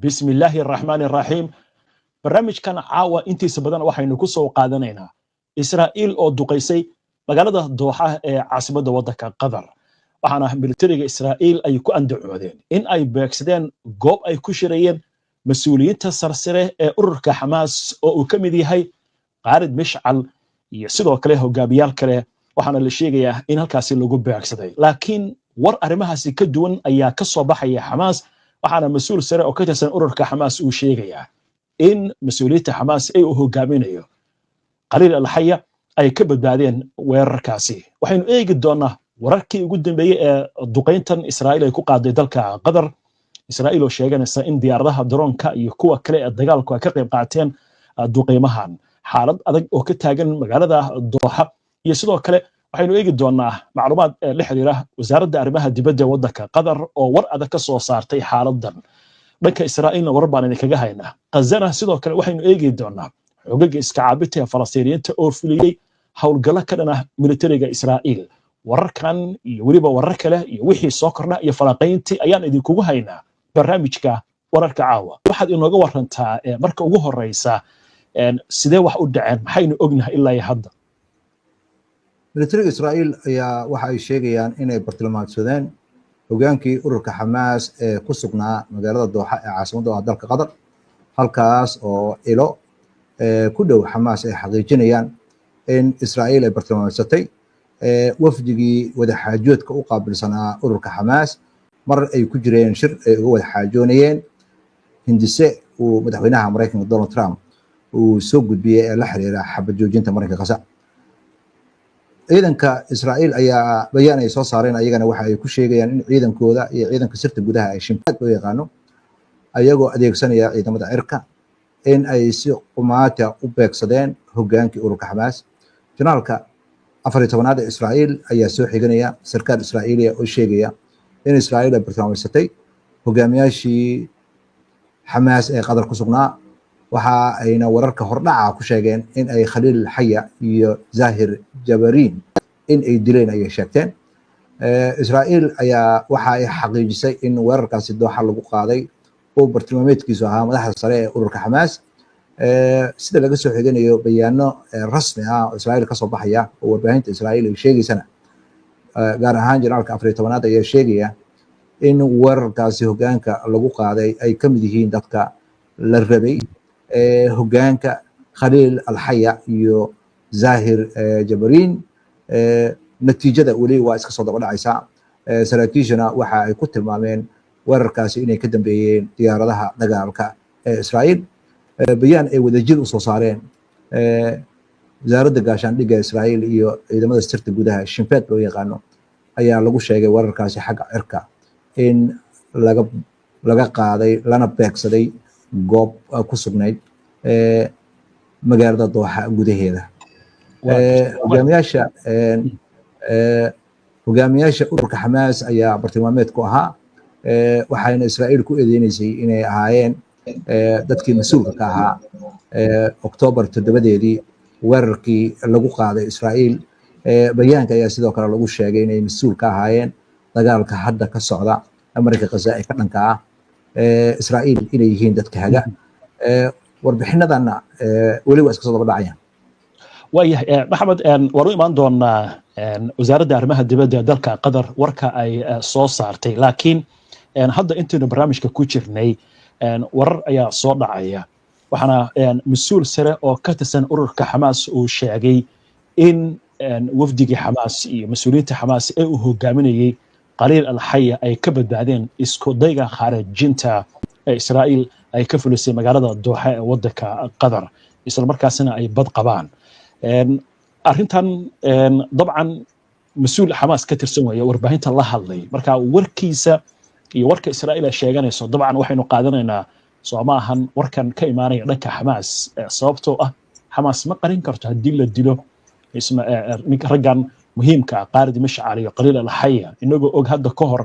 بسم الله الرحمن الرحيم برنامج كان عاوة انتي سبدان waxaynu ku soo qaadanaynaa Israa'iil oo duqeysay magaalada Dooxa ee caasimadda waddanka Qatar waxaana militariga Israa'iil ay ku andacoodeen in ay beegsadeen goob ay ku shirayeen mas'uuliyiinta sarsare ee ururka Hamas oo uu ka mid yahay Khalid Mash'al iyo sidoo kale hogaamiyaal kale waxaana la sheegayaa in halkaasi lagu beegsaday laakiin war arrimahaasi ka duwan ayaa ka soo baxaya Hamas waxaana mas'uul sare oo ka tirsan ururka Hamas uu sheegayaa in mas'uuliyiinta Hamas ay u hogaaminayo Khalid al-Hayya ay ka badbaadeen weerarkaasi waxaynu eegi doonaa wararkii ugu dambeeyay ee duqeyntan Israa'iil ay ku qaaday dalka Qatar Israa'iil oo sheeganaysa in diyaaradaha droonka iyo kuwa kale ee dagaalku ay ka qayb qaateen duqeymahan xaalad adag oo ka taagan magaalada Dooxa iyo sidoo kale waxaynu eegi doonaa macluumaad la xiriira wasaaradda arrimaha dibadda waddanka Qatar oo war adag ka soo saartay xaaladan dhanka Israa'iilna war baan idinkaga haynaa Qazana sidoo kale waxaynu eegi doonaa xogaga iska caabinta Falastiiniyiinta oo fuliyay howlgalo ka dhan ah militariga Israa'iil wararkan iyo waliba warar kale iyo wixii soo korna iyo falaqayntii ayaan idinkugu haynaa barnaamijka wararka caawa waxaad inooga warantaa marka ugu horeysa sidee wax u dhaceen maxaynu ognahay ilaa hadda militariga Israa'iil ayaa waxa ay sheegayaan inay bartilmaameedsadeen hogaankii ururka Hamas ee ku sugnaa magaalada Dooxa ee caasimadda dalka Qatar halkaas oo ilo ku dhow Hamas ay xaqiijinayaan in Israa'iil ay bartilmaameedsatay wafdigii wada xaajoodka u qaabilsanaa ururka Hamas mar ay ku jireen shir ay uga wada xaajoonayeen hindise uu madaxweynaha Mareykanka Donald Trump uu soo gudbiyay ee la xiriira xabad joojinta Mareykanka Gaza ciidanka Israa'iil ayaa bayaan ay soo saareen ayagana waxa ay ku sheegayaan in ciidankooda iyo ciidanka sirta gudaha ay shimbaad loo yaqaano ayagoo adeegsanaya ciidamada cirka in ay si qumaata u beegsadeen hogaankii ururka Hamas janaalka 14aad ee Israa'iil ayaa soo xiganaya sarkaal Israa'iili oo sheegaya in Israa'iil ay bartilmaameedsatay hogaamiyaashii Hamas ee Qatar ku sugnaa waxa ayna wararka hordhaca ku sheegeen in ay Khalid al-Hayya iyo Zahir Jabarin in ay dileen ay sheegteen Israa'iil ayaa waxa ay xaqiijisay in weerarkaasi Dooxa lagu qaaday oo bartilmaameedkiisu ahaa madaxda sare ee ururka Hamas sida laga soo xiganayo bayaano rasmi ah oo Israa'iil ka soo baxaya oo warbaahinta Israa'iil ay sheegaysana gaar ahaan janaalka 14aad ayaa sheegaya in weerarkaasi hogaanka lagu qaaday ay ka mid yihiin dadka la rabay hogaanka Khalid al-Hayya iyo Zahir Jabarin natiijada wali waa iska soo daba dhacaysa saraakiishana waxa ay ku tilmaameen weerarkaasi inay ka dambeeyeen diyaaradaha dagaalka ee Israa'iil bayaan ay wadajir u soo saareen wasaaradda gaashaandhigga Israa'iil iyo ciidamada sirta gudaha shimbaad loo yaqaano ayaa lagu sheegay weerarkaasi xagga cirka in laga qaaday lana beegsaday goob ku sugnayd magaalada Dooxa gudaheeda hogaamiyaasha ururka Hamas ayaa bartilmaameed ku ahaa waxayna Israa'iil ku eedeynaysay inay ahaayeen dadkii mas'uulka ka ahaa Oktoobar 7deedii weerarkii lagu qaaday Israa'iil bayaanka ayaa sidoo kale lagu sheegay inay mas'uul ka ahaayeen dagaalka hadda ka socda Mareykanka Gaza ee ka dhanka ah Israa'iil inay yihiin dadka haga warbixinadana wali waa iska soo daba dhacayaan waayahay maxamed war u imaan doonaa wasaaradda arrimaha dibadda ee dalka Qatar warka ay soo saartay laakiin hadda intaynu barnaamijka ku jirnay warar ayaa soo dhacaya waxaana mas'uul sare oo ka tirsan ururka Hamas uu sheegay in wafdigii Hamas iyo mas'uuliyiinta Hamas ee uu hogaaminayay Khalid al-Hayya ay ka badbaadeen isku dayga khaarajinta ee Israa'iil ay ka fulisay magaalada Dooxa ee waddanka Qatar isla markaasina ay bad qabaan arrintan dabcan mas'uul Hamas ka tirsan weeye warbaahinta la hadlay marka warkiisa iyo warka Israa'iil ay sheeganayso dabcan waxaynu qaadanaynaa Soomahan warkan ka imaanaya dhanka Hamas sababtoo ah Hamas ma qarin karto haddii la dilo raggan muhiimka Khalid Mash'al iyo Khalid al-Hayya inagoo og hadda ka hor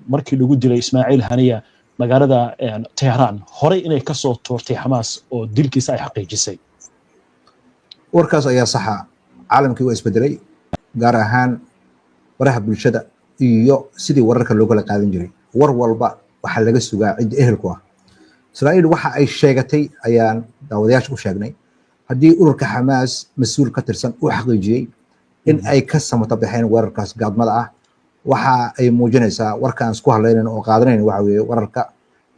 markii lagu dilay Ismaaciil Haniya magaalada Tehran horey inay ka soo toortay Hamas oo dilkiisa ay xaqiijisay warkaas ayaa saxa caalamkii waa isbedelay gaar ahaan baraha bulshada iyo sidii wararka loo kala qaadan jiray war walba waxa laga sugaa cid ehelku ah إسرائيل waxa ay sheegatay ayaan daawadayaasha u sheegnay haddii ururka Xamaas mas'uul ka tirsan uu xaqiijiyay in ay ka samata baxeen weerarkaas gaadmada ah waxa ay muujinaysaa warkaan isku hadlaynayn oo qaadanayn waxa weeye wararka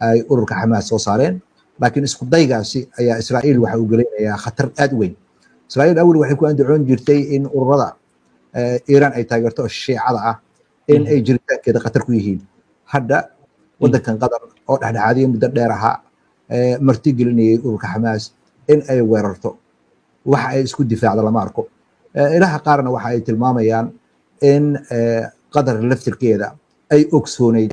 ay ururka Xamaas soo saareen laakiin isku daygaasi ayaa Israa'iil waxa uu gelinayaa khatar aad weyn Israa'iil awal waxay ku andacoon jirtay in ururada Iran ay taageerto Shiicada ah in ay jiritaankeeda khatar ku yihiin hadda wadankan Qatar oo dhaxdhaxaadiyay muddo dheer ahaa marti gelinayay ururka Xamaas in ay weerarto waxa ay isku difaacdo lama arko ilaha qaarna waxa ay tilmaamayaan in Qatar laftirkeeda ay ogsooneyd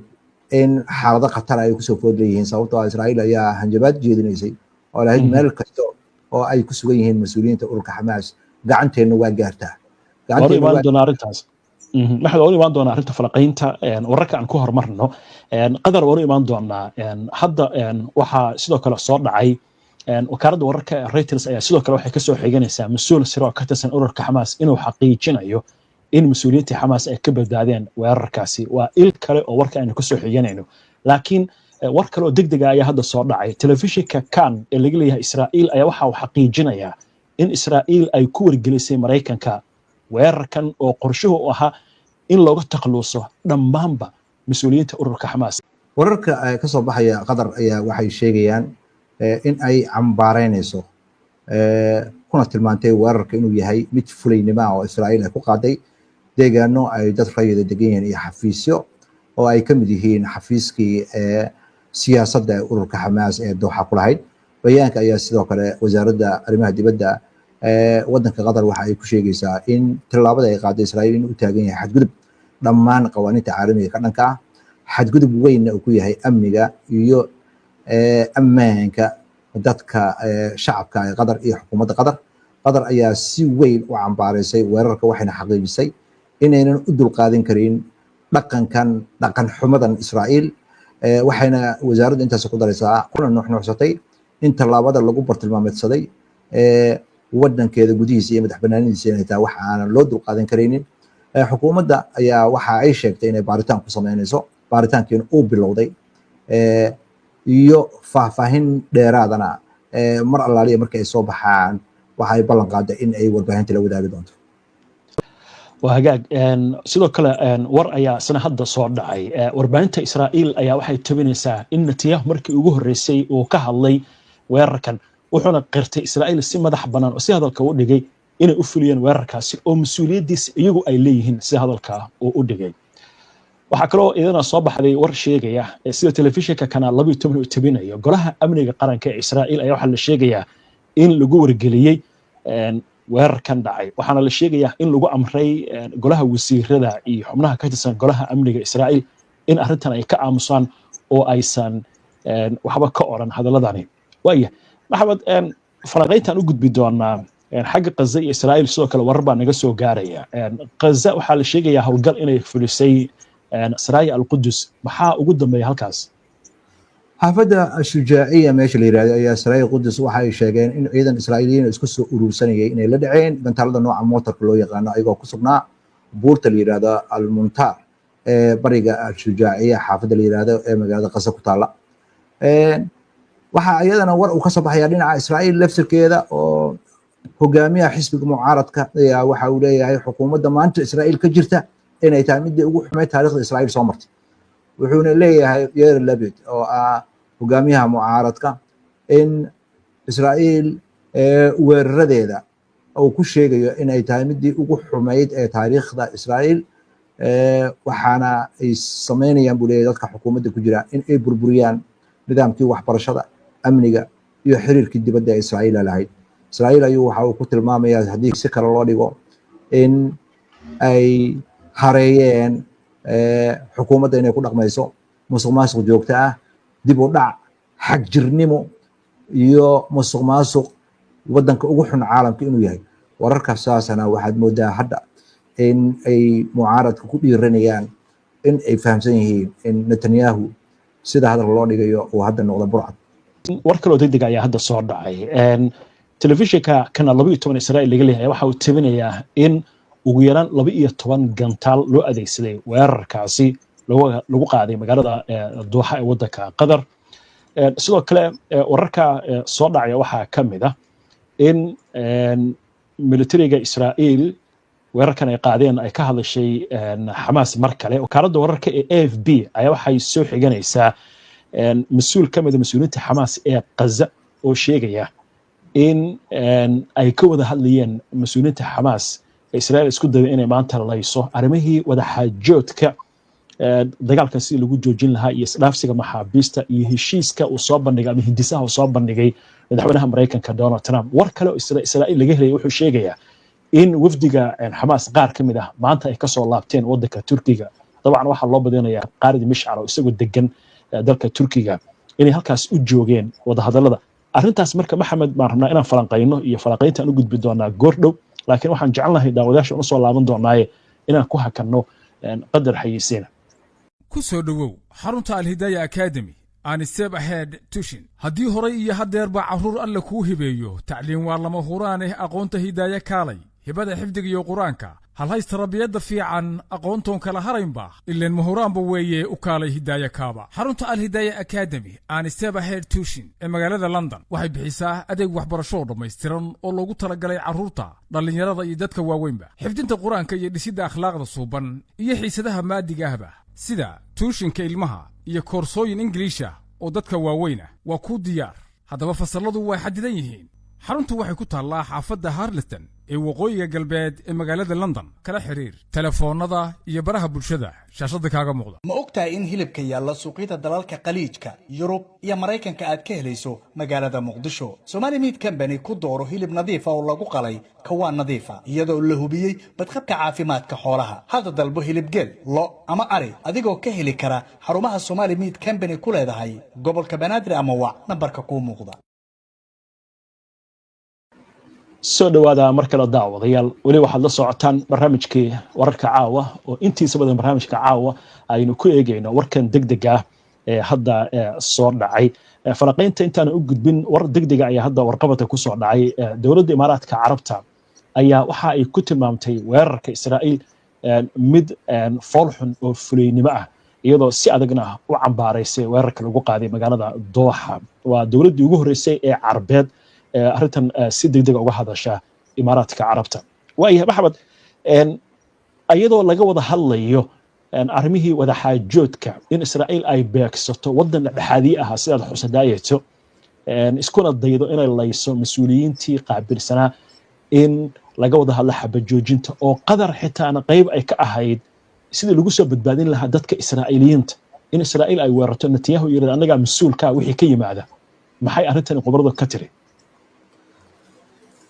in xaalado khatar ay ku soo food leeyihiin sababtoo ah Israa'iil ayaa hanjabaad jeedinaysay oo lahayd meel kasta oo ay ku sugan yihiin mas'uuliyiinta ururka Xamaas gacanteena waa gaartaa gacanteena waa doona arintaas maxay oo imaan doona arinta falaqaynta wararka aan ku hormarno Qatar oo imaan doona hadda waxa sidoo kale soo dhacay wakaaladda wararka Reuters ayaa sidoo kale waxay ka soo xiganaysaa mas'uul siro ka tirsan ururka Xamaas inuu xaqiijinayo in mas'uuliyiinta Xamaas ay ka badbaadeen weerarkaasi waa il kale oo warka aynu ka soo xiganayno laakiin war kale oo degdeg ah ayaa hadda soo dhacay telefishinka Kan ee laga leeyahay Israa'iil ayaa waxa uu xaqiijinayaa in Israa'iil ay ku wargelisay Mareykanka weerarkan oo qorshuhu u ahaa in looga takhaluso dhammaanba mas'uuliyiinta ururka Xamaas wararka ka soo baxaya Qatar ayaa waxay sheegayaan in ay cambaaraynayso kuna tilmaantay weerarka inuu yahay mid fulaynimo ah oo Israa'iil ay ku qaaday deegaano ay dad rayid degan yihiin iyo xafiisyo oo ay ka mid yihiin xafiiskii siyaasadda ururka Xamaas ee Dooxa ku lahayd bayaanka ayaa sidoo kale wasaaradda arrimaha dibadda wadanka Qatar waxa ay ku sheegaysaa in tilaabada ay qaaday Israa'iil inuu taagan yahay xadgudub dhammaan qawaaniinta caalamiga ka dhanka ah xadgudub weyn oo ku yahay amniga iyo ammaanka dadka shacabka ee Qatar iyo xukuumadda Qatar ayaa si weyn u cambaaraysay weerarka waxayna xaqiijisay inaynan u dulqaadan karin dhaqan xumadan Israa'iil waxayna wasaaradda intaas ku daraysaa kuna nuuxnuuxsatay in talaabada lagu bartilmaameedsaday wadankeeda gudihiisa iyo madaxbannaanidiisa inay tahay wax aan loo dulqaadan karaynin xukuumadda ayaa waxa ay sheegtay inay baaritaan ku sameynayso baaritaankiina uu bilowday iyo faahfaahin dheeraadana mar allaaliya markay ay soo baxaan waxa ay ballan qaaday in ay warbaahinta la wadaagi doonto وهجاج sidoo kale war ayaa sana hadda soo dhacay warbaahinta Israa'iil ayaa waxay tabinaysaa in Netanyahu markii ugu horeysay uu ka hadlay weerarkan wuxuuna qirtay Israa'iil si madax banaan oo si hadalka u dhigay inay u fuliyeen weerarkaasi oo mas'uuliyadiisa iyagu ay leeyihiin si hadalka oo u dhigay waxa kale oo idina soo baxday war sheegaya sida telefishinka Kan 12 uu tabinayo golaha amniga qaranka ee Israa'iil ayaa waxa la sheegayaa in lagu wargeliyay weerarkan dhacay waxaana la sheegayaa in lagu amray golaha wasiirada iyo xubnaha ka tirsan golaha amniga Israa'iil in arrintan ay ka aamusaan oo aysan waxba ka oran hadaladani waaya maxamed faraqayntan u gudbi doonaa xagga Gaza iyo Israa'iil sidoo kale warar baa naga soo gaaraya Gaza waxaa la sheegayaa hawlgal inay fulisay Saraaya al-Qudus maxaa ugu dambeeyay halkaas xaafadda Shujaaciya meesha la yiraahdo ayaa Saraaya Qudus waxa ay sheegeen in ciidan Israa'iiliyiin isku soo urursanayay inay la dhaceen bantaalada nooca mootarka loo yaqaan ayagoo ku sugnaa buurta la yiraahdo al-Muntar ee bariga Shujaaciya xaafadda la yiraahdo ee magaalada Gaza ku taala waxa ayadana war uu ka soo baxaya dhinaca Israa'iil laftirkeeda oo hogaamiyaha xisbiga mucaaradka ayaa waxa uu leeyahay xukuumadda maanta Israa'iil ka jirta inay tahay mid ugu xumeyd taariikhda Israa'iil soo martay wuxuuna leeyahay Yair Lapid oo ah hogaamiyaha mucaaradka in Israa'iil weeraradeeda uu ku sheegayo in ay tahay mid ugu xumeyd ee taariikhda Israa'iil waxaana ay sameynayaan buu leeyahay dadka xukuumadda ku jira in ay burburiyaan nidaamkii waxbarashada amniga iyo xiriirkii dibadda ee Israa'iil lahayd Israa'iil ayuu waxa uu ku tilmaamayaa haddii si kale loo dhigo in ay hareeyeen xukuumadda inay ku dhaqmayso musuqmaasuq joogto ah dib u dhac xag jirnimo iyo musuqmaasuq wadanka ugu xun caalamka inuu yahay wararka saasana waxaad moodaa hadda in ay mucaaradka ku dhiiranayaan in ay fahamsan yihiin in Netanyahu sida hadal loo dhigayo uu hadda noqdo burcad war kale oo degdeg ayaa hadda soo dhacay telefishinka Kan 12 Israa'iil laga leeyahay waxa uu tabinayaa in ugu yaraan 12 gantaal loo adeegsaday weerarkaasi lagu qaaday magaalada Dooxa ee wadanka Qatar sidoo kale wararka soo dhacaya waxaa ka mid ah in militariga Israa'iil weerarkan ay qaadeen ay ka hadashay Xamaas mar kale wakaaladda wararka ee AFP ayaa waxay soo xiganaysaa mas'uul ka mid ah mas'uuliyiinta Xamaas ee Gaza oo sheegaya in ay ka wada hadlayeen mas'uuliyiinta Xamaas ee Israa'iil isku dayay inay maanta layso arrimihii wada xaajoodka dagaalkan si lagu joojin lahaa iyo isdhaafsiga maxaabiista iyo heshiiska uu soo bandhigay ama hindisaha uu soo bandhigay madaxweynaha Mareykanka Donald Trump war kale oo Israa'iil laga helay wuxuu sheegayaa in wafdiga Xamaas qaar ka mid ah maanta ay ka soo laabteen waddanka Turkiga dabcan waxa loo badinayaa Qaarid Mishcar oo isagoo degan dalka Turkiga inay halkaas u joogeen wada hadallada arrintaas marka Maxamed baan rabnaa inaan falanqeyno iyo falanqeynta aan u gudbi doonaa goordhow laakiin waxaan jecelnahay daawadayaasha u soo laaban doonaaye inaan ku hakanno qadar xayisiina ku soo dhawow xarunta Al-Hidayah Academy aan step ahead tushin haddii horay iyo haddeerba carruur alle kuu hibeeyo tacliin waa lama huraan aqoonta hidaaya kaalay hibada xifdiga iyo quraanka hal haysta rabiyada fiican aqoontoon kala haraynba ileen mahuraanba weeye u kaalay hidaaya kaaba xarunta Al-Hidayah Academy aan step ahead tushin ee magaalada London waxay bixisaa adeeg waxbarasho dhammaystiran oo loogu talagalay carruurta dhalinyarada iyo dadka waaweynba xifdinta quraanka iyo dhisidda akhlaaqda suuban iyo xiisadaha maadiga ahba sida tuushinka ilmaha iyo koorsooyin Ingiriisha oo dadka waaweyna waa ku diyaar haddaba fasalladu way xadidan yihiin xaruntu waxay ku taallaa xaafadda Harleston ee waqooyiga galbeed ee magaalada London kala xiriir telefoonada iyo baraha bulshada shaashada kaaga muuqda ma ogtahay in hilibka yaalla suuqyada dalalka qaliijka Yurub iyo Mareykanka aad ka helayso magaalada Muqdisho Somali Meat Company ku dooro hilib nadiif ah oo lagu qalay kawaan nadiif ah iyadoo la hubiyay badqabka caafimaadka xoolaha hadda dalbo hilib geel lo ama ari adigoo ka heli kara xarumaha Somali Meat Company ku leedahay gobolka Banaadir ama wac nambarka ku muuqda soo dhawaada mar kale daawadayaal wali waxaad la socotaan barnaamijkii wararka caawa oo intiisa badan barnaamijka caawa aynu ku eegayno warkan degdeg ah ee hadda soo dhacay falanqaynta intaan u gudbin war degdeg ah ayaa hadda warqabada ku soo dhacay dowladda Imaaraadka Carabta ayaa waxa ay ku tilmaamtay weerarka Israa'iil mid foolxun oo fuleynimo ah iyadoo si adagna u cambaaraysay weerarka lagu qaaday magaalada Doha waa dowladdii ugu horeysay ee Carbeed arrintan si degdeg uga hadasha Imaaraadka Carabta waayahay Maxamed ayadoo laga wada hadlayo arrimihii wada xaajoodka in Israa'iil ay beegsato waddan dhexaadii ah sidaad xusadaayeeto iskuna daydo inay layso mas'uuliyiintii qaabilsanaa in laga wada hadlo xabajoojinta oo qadar xitaana qayb ay ka ahayd sidii lagu soo badbaadin lahaa dadka Israa'iiliyiinta in Israa'iil ay weerarto Netanyahu yiri anaga mas'uulka wixii ka yimaada maxay arrintan qobarada ka tiri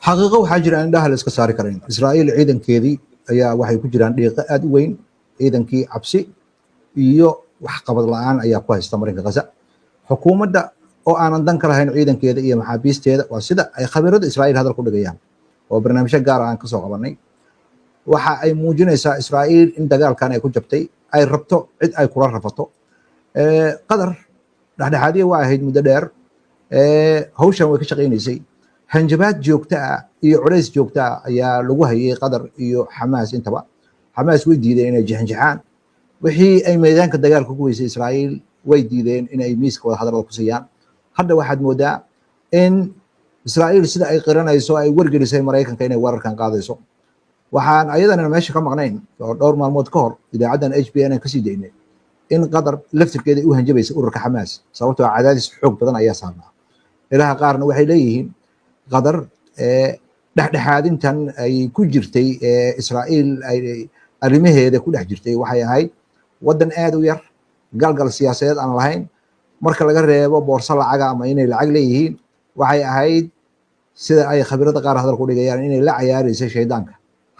xaqiiqo waxaa jira in dhaha la iska saari karin Israa'iil ciidankeedii ayaa waxay ku jiraan dhiiqo aad u weyn ciidankii cabsi iyo wax qabad la'aan ayaa ku haysta marinka Gaza xukuumadda oo aanan dan ka lahayn ciidankeeda iyo maxaabiisteeda waa sida ay khabiirada Israa'iil hadal ku dhigayaan oo barnaamijyo gaar ah aan ka soo qabanay waxa ay muujinaysaa Israa'iil in dagaalkan ay ku jabtay ay rabto cid ay kula rafato qadar dhexdhexaadiye waa ahayd muddo dheer hawshan way ka shaqaynaysay hanjabaad joogta ah iyo culays joogta ah ayaa lagu hayay Qatar iyo Xamaas intaba Xamaas way diideen inay jixinjixaan wixii ay meedaanka dagaalka ku weysay Israa'iil way diideen inay miiska wada hadalada ku siiyaan hadda waxaad moodaa in Israa'iil sida ay qiranayso ay wargelisay Mareykanka inay weerarkan qaadayso waxaan ayadana meesha ka maqnayn oo dhowr maalmood ka hor idaacaddan HBN ka sii daynay in Qatar laftirkeeda u hanjabaysay ururka Xamaas sababtoo ah cadaadis xoog badan ayaa saarnaa ilaha qaarna waxay leeyihiin Qatar dhexdhexaadintan ay ku jirtay Israa'iil ay arrimaheeda ku dhex jirtay waxay ahayd waddan aad u yar galgal siyaasadeed aan lahayn marka laga reebo boorso lacaga ama inay lacag leeyihiin waxay ahayd sida ay khabiirada qaar hadal ku dhigayaan inay la ciyaaraysay shaydaanka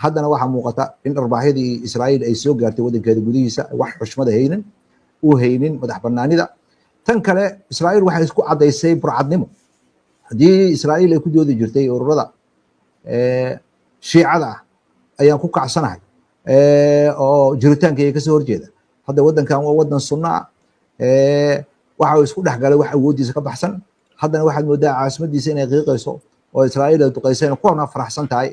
haddana waxaa muuqata in arbaaxyadii Israa'iil ay soo gaartay waddankeeda gudihiisa wax xushmada haynin madax bannaanida tan kale Israa'iil waxay isku cadaysay burcadnimo haddii Israa'iil ay ku doodi jirtay ururada shiicada ah ayaan ku kacsanahay oo jiritaankayga ka soo horjeeda hadda waddankan waa waddan sunna ah waxa uu isku dhex galay wax awoodiisa ka baxsan haddana waxaad moodaa caasimadiisa inay qiiqayso oo Israa'iil ay duqaysayna kuna faraxsan tahay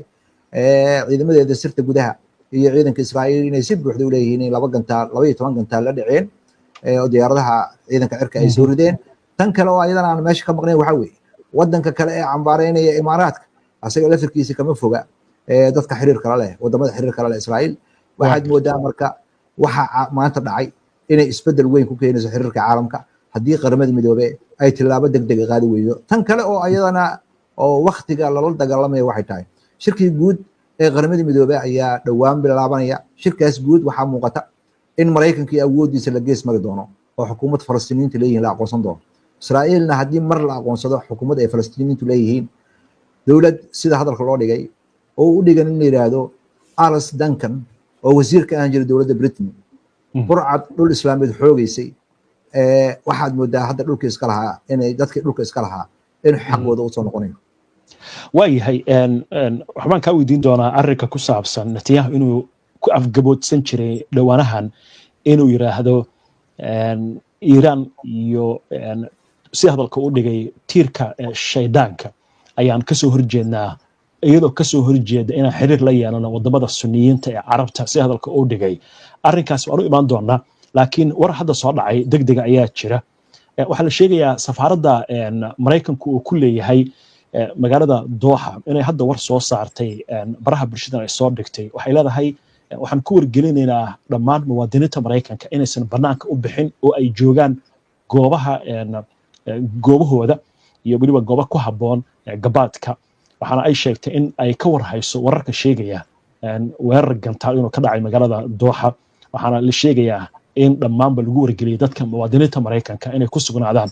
ciidamadeeda sirta gudaha iyo ciidanka Israa'iil inay si buuxda u leeyihiin 12 gantaal la dhiceen oo diyaaradaha ciidanka cirka ay soo rideen tan kale oo ayadana aan meesha ka maqnayn waxa weeye wadanka kale ee cambaareynaya imaaraadka asaga lafirkiisa kama foga dadka xiriirka la leh wadamada xiriirka la leh Israa'iil waxaad moodaa marka waxa maanta dhacay inay isbedel weyn ku keenayso xiriirka caalamka haddii qaramada midoobay ay tilaabo degdeg qaadi weydo tan kale oo ayadana oo waqtiga lala dagaalamaya waxay tahay shirkii guud ee qaramada midoobay ayaa dhawaan bilaabanaya shirkaas guud waxaa muuqata in Mareykanka awoodiisa la gees mari doono oo xukuumad Falastiiniinta leeyihiin la aqoonsan doono Israa'iilna haddii mar la aqoonsado xukuumad ay Falastiiniintu leeyihiin dowlad sida hadalka loo dhigay oo u dhigan in la yiraahdo Alice Duncan oo wasiirka aan jiray dowladda Britain burcad dhul islaameed xoogaysay waxaad moodaa hadda dhulka iska lahaa inay dadkii dhulka iska lahaa in xaqooda u soo noqonayo waayahay waxbaan kaa weydiin doonaa arrinka ku saabsan Netanyahu inuu ku afgaboodsan jiray dhawaanahan inuu yiraahdo Iiraan iyo si hadalka u dhigay tiirka shaydaanka ayaan kasoo horjeednaa iyadoo kasoo horjeeda inaan xiriir la yeelano wadamada Sunniyiinta ee Carabta si hadalka u dhigay arrinkaas waan u imaan doonaa laakiin war hadda soo dhacay degdeg ayaa jira waxaa la sheegayaa safaaradda Mareykanku uu ku leeyahay magaalada Doha inay hadda war soo saartay baraha bulshada ay soo dhigtay waxay leedahay waxaan ku wargelinaynaa dhammaan muwaadiniinta Mareykanka inaysan banaanka u bixin oo ay joogaan goobahooda iyo waliba goobo ku habboon gabaadka waxaana ay sheegtay in ay ka warhayso wararka sheegaya weerar gantaal inuu ka dhacay magaalada Doha waxaana la sheegayaa in dhammaanba lagu wargeliyay dadka muwaadiniinta Mareykanka inay ku sugnaadaan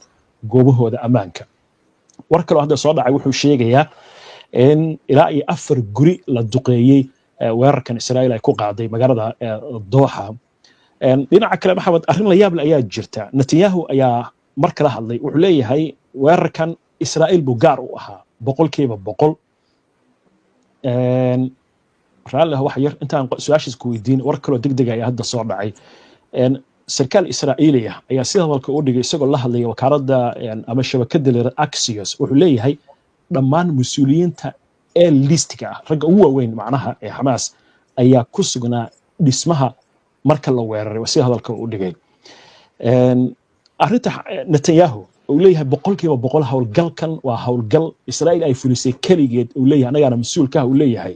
goobahooda ammaanka war kale oo hadda soo dhacay wuxuu sheegayaa in ilaa iyo 4 guri la duqeeyay weerarkan Israa'iil ay ku qaaday magaalada Doha dhinaca kale maxamed arrin la yaab leh ayaa jirta Netanyahu ayaa mar kale hadlay wuxuu leeyahay weerarkan Israa'iil buu gaar u ahaa 100% raallah wax yar intaan su'aashiis ku weydiin war kale oo degdeg ah hadda soo dhacay sarkaal Israa'iiliya ayaa sida hadalka u dhigay isagoo la hadlaya wakaaladda ama shabakadda leer Axios wuxuu leeyahay dhammaan mas'uuliyiinta ee listiga ragga ugu waaweyn macnaha ee Hamas ayaa ku sugnaa dhismaha marka la weeraray sida hadalka u dhigay arrinta Netanyahu uu leeyahay 100% hawlgalkan waa hawlgal Israa'iil ay fulisay kaligeed uu leeyahay anagana mas'uulka uu leeyahay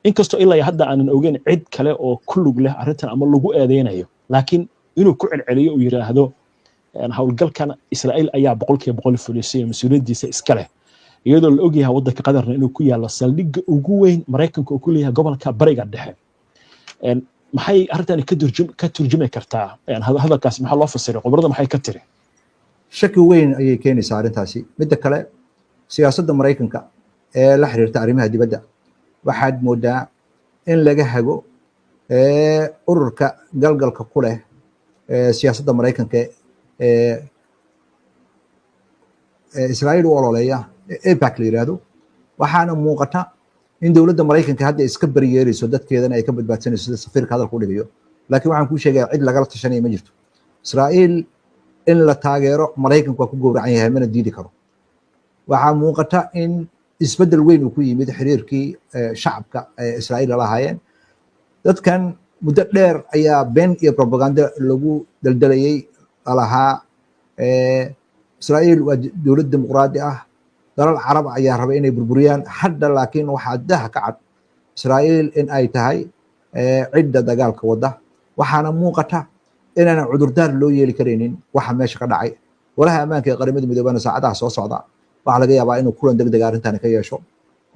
inkastoo ilaa hadda aanan ogeyn cid kale oo ku lug leh arrintan ama lagu eedeynayo laakiin inuu ku celceliyo uu yiraahdo hawlgalkan Israa'iil ayaa 100% fulisay mas'uuliyadiisa iska leh iyadoo la ogyahay waddanka qadarna inuu ku yaalo saldhigga ugu weyn Mareykanka oo ku leeyahay gobolka bariga dhexe maxay arrintan ka turjumi kartaa hadalkaas maxaa loo fasiray qobrada maxay ka tiri shaki weyn ayay keenaysaa arrintaasi midda kale siyaasadda Mareykanka ee la xiriirta arrimaha dibadda waxaad moodaa in laga hago ururka galgalka ku leh siyaasadda Mareykanka ee Israa'iil u ololeeya AIPAC la yiraahdo waxaana muuqata in dowladda Mareykanka hadda iska bariyeerayso dadkeedana ay ka badbaadsanayso sida safiirka hadalka u dhigayo laakiin waxaan ku sheegayaa cid lagala tashanaya ma jirto Israa'iil in la taageero Mareykanku waa ku gowracan yahay mana diidi karo waxaa muuqata in isbedel weyn uu ku yimid xiriirkii shacabka ee Israa'iil la haayeen dadkan muddo dheer ayaa been iyo propaganda lagu daldalayay alahaa Israa'iil waa dowlad dimuqraadi ah dalal carab ayaa rabay inay burburiyaan hadda laakiin waxaa daha ka cad Israa'iil in ay tahay cidda dagaalka wada waxaana muuqata inaan cudurdaar loo yeeli kareynin waxa meesha ka dhacay walaha ammaanka ee qaramada midoobay saacadaha soo socda waxa laga yaabaa inuu kulan degdeg arrintan ka yeesho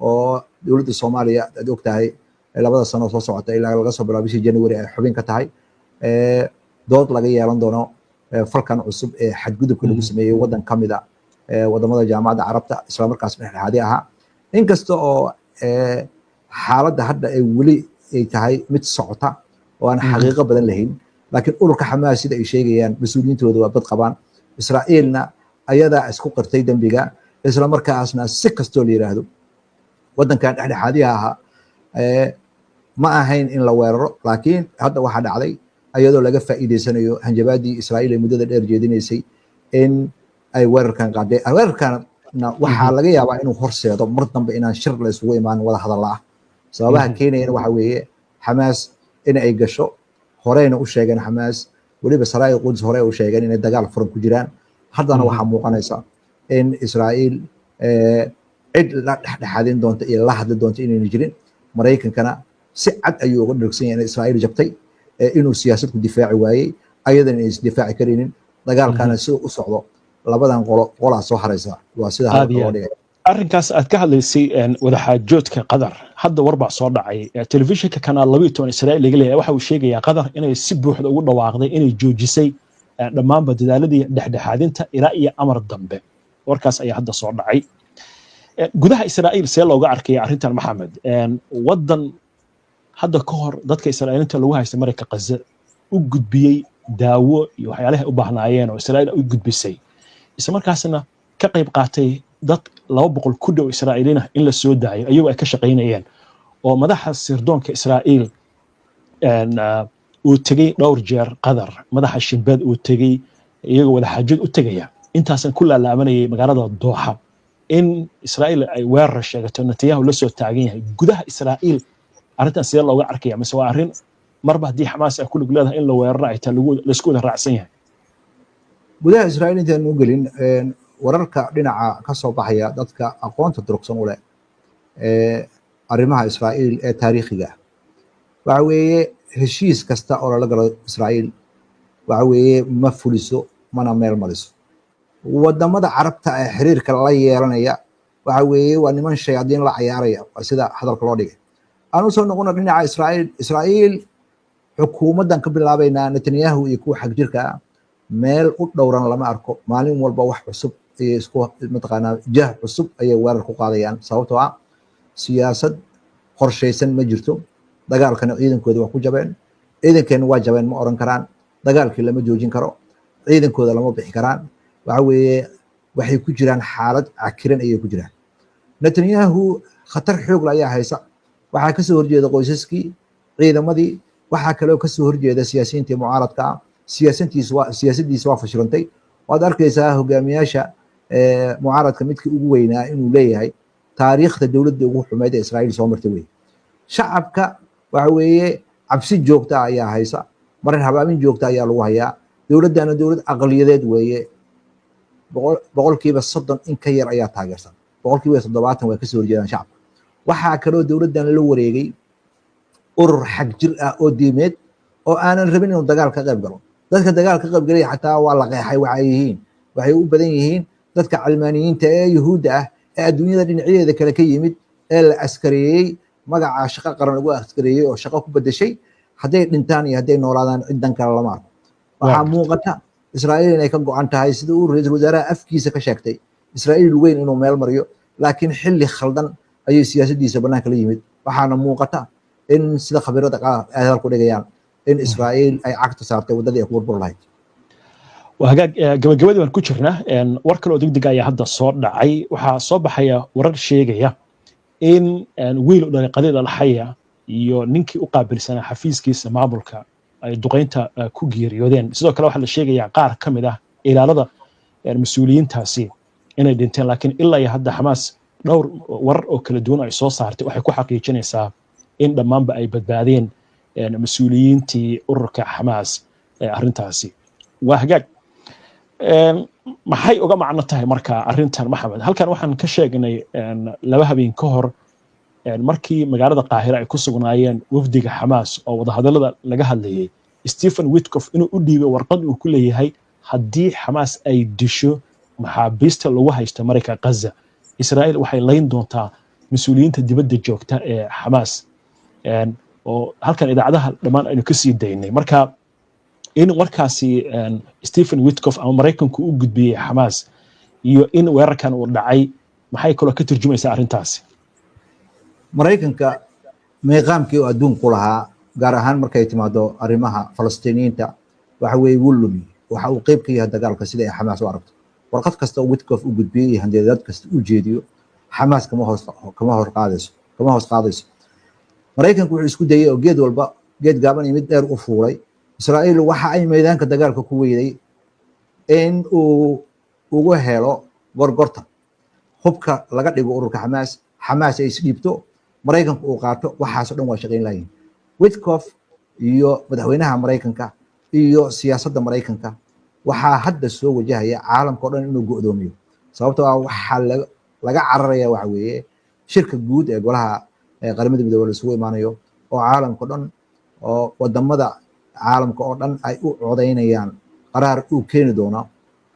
oo dowladda Soomaaliya aad ogtahay labada sano soo socota ilaa laga soo bilaabo bishii January ay xubin ka tahay dood laga yeelan doono falkan cusub ee xadgudubka lagu sameeyay wadan kamida wadamada jaamacadda Carabta isla markaas dhexdhexaadi ahaa inkasta oo xaaladda hadda ay weli ay tahay mid socota oo aan xaqiiqo badan lahayn laakiin ururka Hamas sida ay sheegayaan mas'uuliyintooda waa bad qabaan Israa'iilna ayada isku qirtay dambiga isla markaasna si kastoo la yiraahdo wadankan dhexdhexaadiga ahaa ma ahayn in la weeraro laakiin hadda waxa dhacday ayadoo laga faa'iideysanayo hanjabaadii Israa'iil ee muddada dheer jeedinaysay in ay weerarkan qaadeen weerarkanna waxaa laga yaabaa inuu horseedo mar dambe inaan shir la isugu imaan wada hadal ah sababaha keenayna waxa weeye Hamas in ay gasho horeyna u sheegeen Hamas waliba Saraa'iil Quds hore u sheegeen inay dagaal furan ku jiraan haddana waxaa muuqanaysa in Israa'iil cid la dhexdhexaadin doonta iyo la hadli doonta inayna jirin. Maraykankana si cad ayuu uga dhirgsan yahay in Israa'iil jabtay, inuu siyaasad ku difaaci waayey, ayadana ay isdifaaci karaynin. dagaalkana sida u socdo labadan qolaa soo haraysa. waa sida loo dhigay. arrinkaas aad ka hadlaysay wadaxaajoodka Qatar hadda warbaa soo dhacay telefishinka kanaal 12 Israa'iil laga leeyahay waxa uu sheegayaa Qatar inay si buuxda ugu dhawaaqday inay joojisay dhammaanba dadaaladii dhexdhexaadinta ilaa iyo amar dambe. warkaas ayaa hadda soo dhacay. gudaha Israa'iil see looga arkay arrintan Maxamed wadan hadda ka hor dadka Israa'iiliinta lagu haysta marka Gaza u gudbiyay daawo iyo waxyaalaha u baahnaayeen oo Israa'iil u gudbisay isla markaasna ka qayb qaatay dad 200 ku dhow Israa'iiliina in la soo daayo ayagoo ay ka shaqeynayeen oo madaxa sirdoonka Israa'iil uu tagay dhowr jeer Qatar madaxa shibad uu tagay iyagoo wada xaajid u tagaya intaasan ku laalaabanayay magaalada Dooxa in Israa'iil ay weerar sheegato Netanyahu la soo taagan yahay gudaha Israa'iil arrintan sidee looga arkaya mise waa arrin marba haddii Xamaas ay ku lug leedahay in la weeraro ay tahay la isku wada raacsan yahay gudaha Israa'iil intaan u gelin wararka dhinaca ka soo baxaya dadka aqoonta durugsan u leh arrimaha Israa'iil ee taariikhiga waxa weeye heshiis kasta oo la galo Israa'iil waxa weeye ma fuliso mana meel mariso wadamada carabta ee xiriirka la yeelanaya waxa weeye waa niman shayaadiin la ciyaaraya sida hadalka loo dhigay aanu soo noqono dhinaca Israa'iil xukuumadan ka bilaabayna Netanyahu iyo kuwa xag jirka meel u dhowran lama arko maalin walba wax cusub iyo isku mataqaanaa jah cusub ayay weerar ku qaadayaan sababtoo ah siyaasad qorshaysan ma jirto dagaalkana ciidankooda waa ku jabeen ciidankeena waa jabeen ma oran karaan dagaalkii lama joojin karo ciidankooda lama bixi karaan waxa weeye waxay ku jiraan xaalad cakiran ayay ku jiraan Netanyahu khatar xoog la ayaa haysa waxaa ka soo horjeeda qoysaskii ciidamadii waxaa kale oo ka soo horjeeda siyaasiyiinta mucaaradka siyaasadiisa waa fashilantay waad arkaysaa hogaamiyaasha mucaaradka midkii ugu weynaa inuu leeyahay taariikhda dowladda ugu xumeyd ee Israa'iil soo martay wey shacabka waxa weeye cabsi joogta ayaa haysa marin habaamin joogta ayaa lagu hayaa dowladana dowlad aqliyadeed weeye boqolkiiba 30 in ka yar ayaa taageersan boqolkiiba 70 way ka soo horjeedaan shacabka waxaa kaloo dowladan la wareegay urur xag jir ah oo diimeed oo aanan rabin inuu dagaal ka qayb galo dadka dagaal ka qayb galay xataa waa la qeexay waxay u badan yihiin dadka calmaaniyiinta ee yuhuudda ah ee adduunyada dhinaceeda kale ka yimid ee la askareeyay magaca shaqo qaran ugu askareeyay oo shaqo ku bedeshay hadday dhintaan iyo hadday noolaadaan ciidan kale lama arko waxaa muuqata Israa'iil inay ka go'an tahay sida uu ra'iisul wasaaraha afkiisa ka sheegtay Israa'iil weyn inuu meel mariyo laakiin xilli khaldan ayay siyaasadiisa banaanka la yimid waxaana muuqata in sida khabiirada qaar ku dhigayaan in Israa'iil ay cagta saartay wadadii ay ku burbur lahayd وهاجا gabagabadii waan ku jirnaa war kale oo degdeg ah hadda soo dhacay waxa soo baxaya warar sheegaya in wiil u dhalay qadida Al-Haya iyo ninkii u qaabilsanaa xafiiskiisa maamulka ay duqeynta ku geeriyoodeen sidoo kale waxa la sheegayaa qaar kamid ah ilaalada mas'uuliyiintaasi inay dhinteen laakiin ilaa iyo hadda Xamaas dhowr war oo kala duwan ay soo saartay waxay ku xaqiijinaysaa in dhammaanba ay badbaadeen mas'uuliyiintii ururka Xamaas arrintaasi waa hagaag maxay uga macno tahay marka arrintan Maxamed halkan waxaan ka sheegnay laba habeen ka hor markii magaalada Qaahira ay ku sugnaayeen wafdiga Xamaas oo wada hadallada laga hadlayay Stephen Witkoff inuu u dhiibay warqad uu ku leeyahay haddii Xamaas ay disho maxaabiista lagu haysto marka Gaza Israa'iil waxay leyn doontaa mas'uuliyiinta dibadda joogta ee Xamaas oo halkan idaacadaha dhamaan aynu ka sii daynay marka in warkaasi Stephen Witkoff ama Mareykanku u gudbiyay Xamaas iyo in weerarkan uu dhacay maxay kala ka turjumaysaa arrintaasi Mareykanka meeqaamkii oo adduunku lahaa gaar ahaan markay timaado arrimaha Falastiiniyiinta waxa weeye wulumi waxa uu qayb ka yahay dagaalka sida ay Xamaas u aragto warqad kasta oo Witkoff u gudbiyay handeedad kasta u jeediyo Xamaas kama hoos qaadayso Mareykanku wuxuu isku dayay oo geed gaaban iyo mid dheer u fuulay Israa'iil waxa ay meedaanka dagaalka ku weeday in uu ugu helo gorgorta hubka laga dhigo ururka Xamaas ay isdhiibto Mareykanku uu qaato waxaas oo dhan waa shaqeyn lahayn Witkoff iyo madaxweynaha Mareykanka iyo siyaasadda Mareykanka waxaa hadda soo wajahaya caalamka oo dhan inuu go'doomiyo sababtoo ah waxaa laga cararaya waxa weeye shirka guud ee golaha qaramada midoobay isugu imaanayo oo caalamka oo dhan oo wadamada caalamka oo dhan ay u codeynayaan qaraar uu keeni doono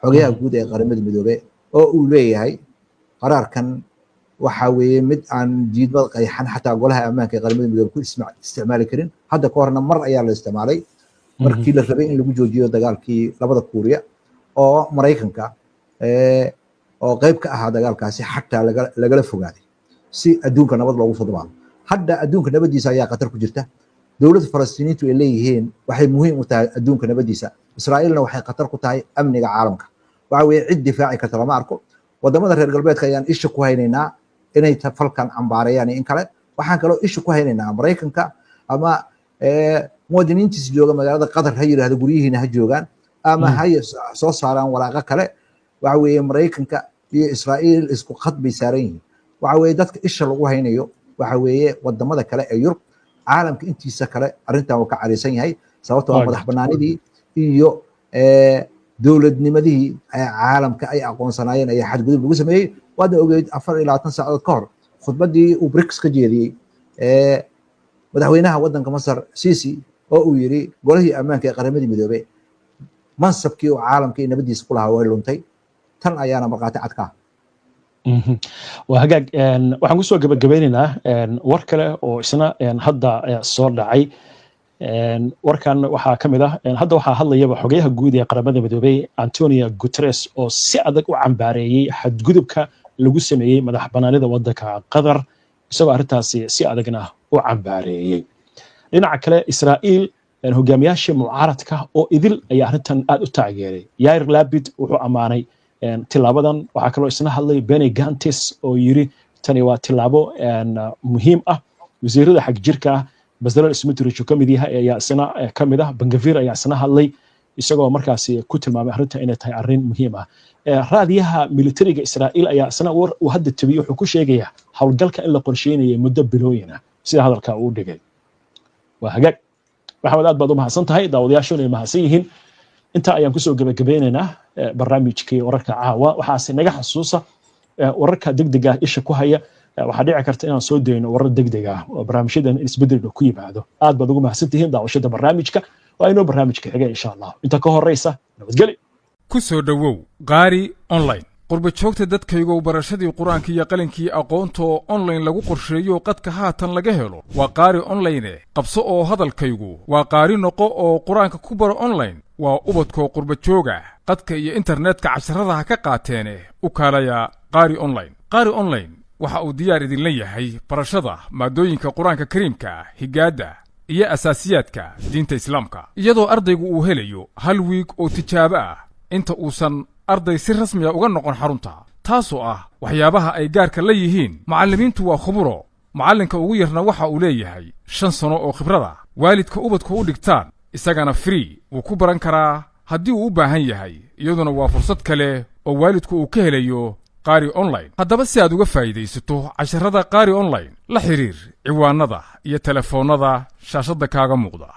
xogayaha guud ee qaramada midoobay oo uu leeyahay qaraarkan waxa weeye mid aan diidmad qayxan xataa golaha ammaanka ee qaramada midoobay ku isticmaali karin hadda ka horna mar ayaa la isticmaalay markii la rabay in lagu joojiyo dagaalkii labada kuuriya oo maraykanka oo qayb ka ahaa dagaalkaasi xataa lagala fogaaday si adduunka nabad loogu soo dabaalo hadda adduunka nabadiisa ayaa khatar ku jirta dowladda falastiiniintu ay leeyihiin waxay muhiim u tahay adduunka nabadiisa israa'iilna waxay khatar ku tahay amniga caalamka waxa weeye cid difaaci karta lama arko wadamada reer galbeedka ayaan isha ku haynaynaa inay falkan cambaareeyaan in kale waxaan kaloo isha ku haynaynaa maraykanka ama muwaadiniintiisa jooga magaalada qatar ha yiraahdo guryihiina ha joogaan ama ha soo saaraan waraaqo kale waxa weeye maraykanka iyo israa'iil isku khad bay saaran yihiin waxa weeye dadka isha lagu haynayo waxa weeye wadamada kale ee Yurub caalamka intiisa kale arrintan uu ka cariisan yahay sababtoo ah madax banaanidii iyo dowladnimadii caalamka ay aqoonsanaayeen ayaa xadgudub lagu sameeyey waadna ogeyd 24 saacadood ka hor khudbadii uu BRICS ka jeediyey madaxweynaha waddanka Masar Sisi oo uu yiri golihii ammaanka ee qaramada midoobay mansabkii uu caalamka iyo nabadiisa ku lahaa way luntay tan ayaana marqaati cad ka waa hagaag waxaan ku soo gabagabeynaynaa war kale oo isna hadda soo dhacay warkan waxaa ka mid ah hadda waxaa hadlayaba xogayaha guud ee qaramada midoobay Antonio Guterres oo si adag u cambaareeyay xadgudubka lagu sameeyay madax banaanida waddanka Qatar isagoo arrintaasi si adagna u cambaareeyay dhinaca kale Israa'iil hogaamiyaasha mucaaradka oo idil ayaa arrintan aad u taageeray Yair Lapid wuxuu amaanay tilaabadan waxaa kaloo isna hadlay Benny Gantz oo yiri tani waa tilaabo muhiim ah wasiirada xag jirka Bezalel Smotrich ka mid yahay ayaa isna ka mid ah Bangavir ayaa isna hadlay isagoo markaasi ku tilmaamay arrinta inay tahay arrin muhiim ah raadiyaha militariga Israa'iil ayaa isna uu hadda tabiyo wuxuu ku sheegayaa hawlgalka in la qorsheynayo muddo bilooyin ah sida hadalka uu dhigay waa hagaag maxamed aad baad u mahadsan tahay daawadayaashuna ay mahadsan yihiin inta ayaan kusoo gabagabeynaynaa barnaamijkii wararka caawa waxaase naga xasuusa wararka degdega isha ku haya waxaa dhici karta inaan soo dayno warar degdeg ah oo barnaamijyadan isbedel ku yimaado aad baad ugu mahadsan tihiin daawashada barnaamijka waa inoo barnaamijka xiga insha Allah inta ka horeysa nabadgelyo ku soo dhawow qaari online qurba joogta dadkaygu barashadii quraanka iyo qalinkii aqoonta oo online lagu qorsheeyo qadka haatan laga helo waa qaari online qabso oo hadalkaygu waa qaari noqo oo quraanka ku baro online waa ubadkoo qurba jooga qadka iyo internetka casharada ka qaateen u kaalaya qaari online waxa uu diyaar idin leeyahay barashada maadooyinka quraanka kariimka higaada iyo asaasiyaadka diinta islaamka iyadoo ardaygu uu helayo hal week oo tijaabo ah inta uusan arday si rasmi ah uga noqon xarunta taasoo ah waxyaabaha ay gaarka la yihiin macallimiintu waa khuburo macallinka ugu yarna waxa uu leeyahay 5 sano oo khibrada waalidka ubadku u dhigtaan isagana free wuu ku baran karaa haddii uu u baahan yahay iyaduna waa fursad kale oo waalidku uu ka helayo qaari online haddaba si aad uga faa'iidaysato casharada qaari online la xiriir ciwaanada iyo telefoonada shaashada kaaga muuqda